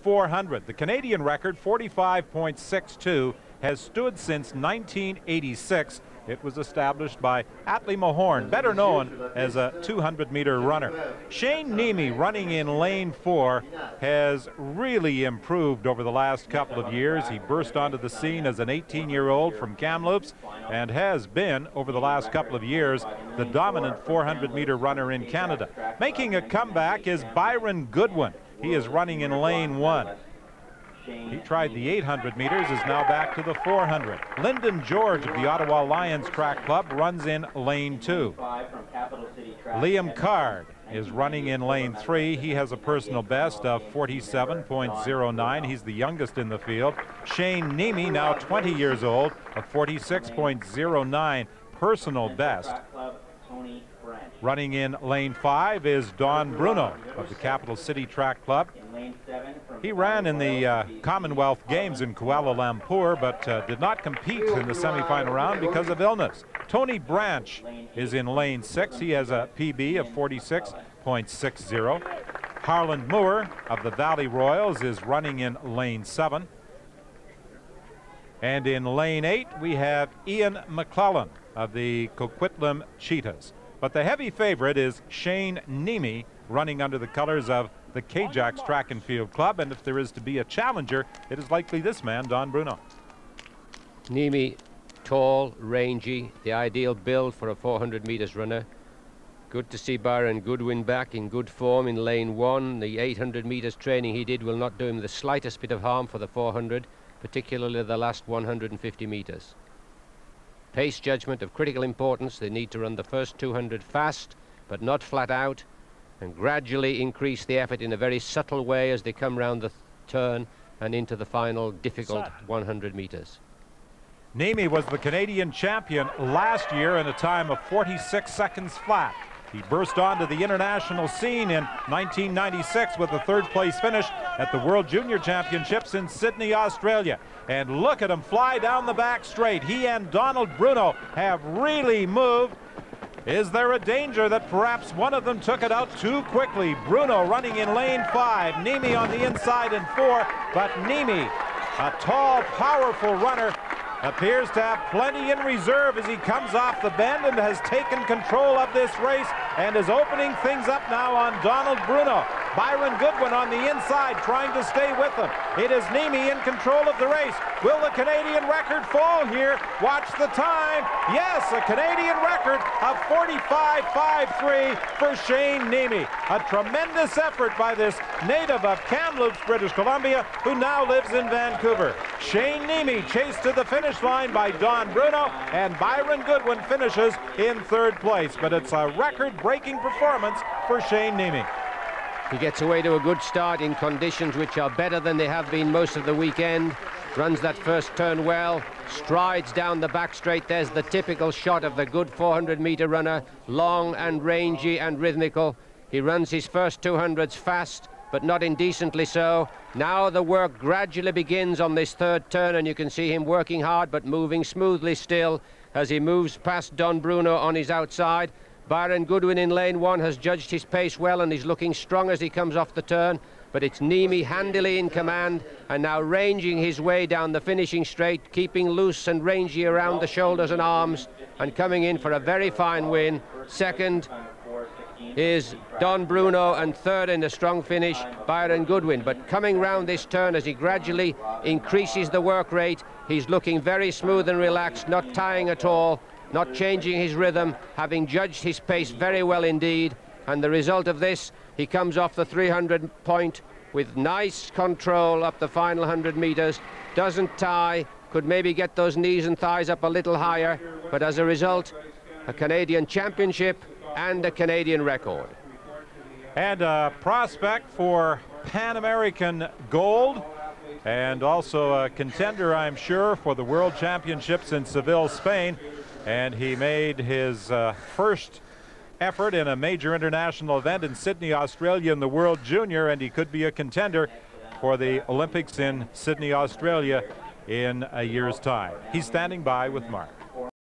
400. The Canadian record, 45.62, has stood since 1986. It was established by Atlee Mahorn, better known as a 200-meter runner. Shane Niemi, running in lane 4, has really improved over the last couple of years. He burst onto the scene as an 18-year-old from Kamloops and has been, over the last couple of years, the dominant 400-meter runner in Canada. Making a comeback is Byron Goodwin. He is running in lane 1. He tried the 800 meters, is now back to the 400. Lyndon George of the Ottawa Lions Track Club runs in lane 2. Liam Card is running in lane 3. He has a personal best of 47.09. He's the youngest in the field. Shane Niemi, now 20 years old, a 46.09 personal best. Running in lane 5 is Don Bruno of the Capital City Track Club. He ran in the Commonwealth Games in Kuala Lumpur, but did not compete in the semifinal round because of illness. Tony Branch is in lane 6. He has a PB of 46.60. Harland Moore of the Valley Royals is running in lane 7. And in lane 8, we have Ian McClellan of the Coquitlam Cheetahs. But the heavy favorite is Shane Niemi, running under the colors of the K'Jax Track and Field Club. And if there is to be a challenger, it is likely this man, Don Bruno. Niemi, tall, rangy, the ideal build for a 400 meters runner. Good to see Byron Goodwin back in good form in lane 1. The 800 meters training he did will not do him the slightest bit of harm for the 400, particularly the last 150 meters. Pace judgment of critical importance. They need to run the first 200 fast, but not flat out, and gradually increase the effort in a very subtle way as they come round the turn and into the final difficult 100 meters. Niemi was the Canadian champion last year in a time of 46 seconds flat. He burst onto the international scene in 1996 with a third-place finish at the World Junior Championships in Sydney, Australia. And look at him fly down the back straight. He and Donald Bruno have really moved. Is there a danger that perhaps one of them took it out too quickly? Bruno running in lane 5, Niemi on the inside in 4, but Niemi, a tall, powerful runner, appears to have plenty in reserve as he comes off the bend and has taken control of this race and is opening things up now on Donald Bruno. Byron Goodwin on the inside trying to stay with him. It is Niemi in control of the race. Will the Canadian record fall here? Watch the time. Yes, a Canadian record of 45.53 for Shane Niemi. A tremendous effort by this native of Kamloops, British Columbia, who now lives in Vancouver. Shane Niemi chased to the finish line by Don Bruno, and Byron Goodwin finishes in third place. But it's a record-breaking performance for Shane Niemi. He gets away to a good start in conditions which are better than they have been most of the weekend. Runs that first turn well, strides down the back straight. There's the typical shot of the good 400-meter runner, long and rangy and rhythmical. He runs his first 200s fast, but not indecently so. Now the work gradually begins on this third turn, and you can see him working hard but moving smoothly still as he moves past Don Bruno on his outside. Byron Goodwin in lane 1 has judged his pace well and he's looking strong as he comes off the turn, but it's Niemi handily in command and now ranging his way down the finishing straight, keeping loose and rangy around the shoulders and arms and coming in for a very fine win. Second is Don Bruno, and third in a strong finish, Byron Goodwin. But coming round this turn as he gradually increases the work rate, he's looking very smooth and relaxed, not tying at all, not changing his rhythm, having judged his pace very well indeed. And the result of this, he comes off the 300 point with nice control up the final 100 meters, doesn't tie, could maybe get those knees and thighs up a little higher, but as a result, a Canadian championship and a Canadian record. And a prospect for Pan American gold, and also a contender, I'm sure, for the World Championships in Seville, Spain. And he made his first effort in a major international event in Sydney, Australia in the World Junior, and he could be a contender for the Olympics in Sydney, Australia in a year's time. He's standing by with Mark.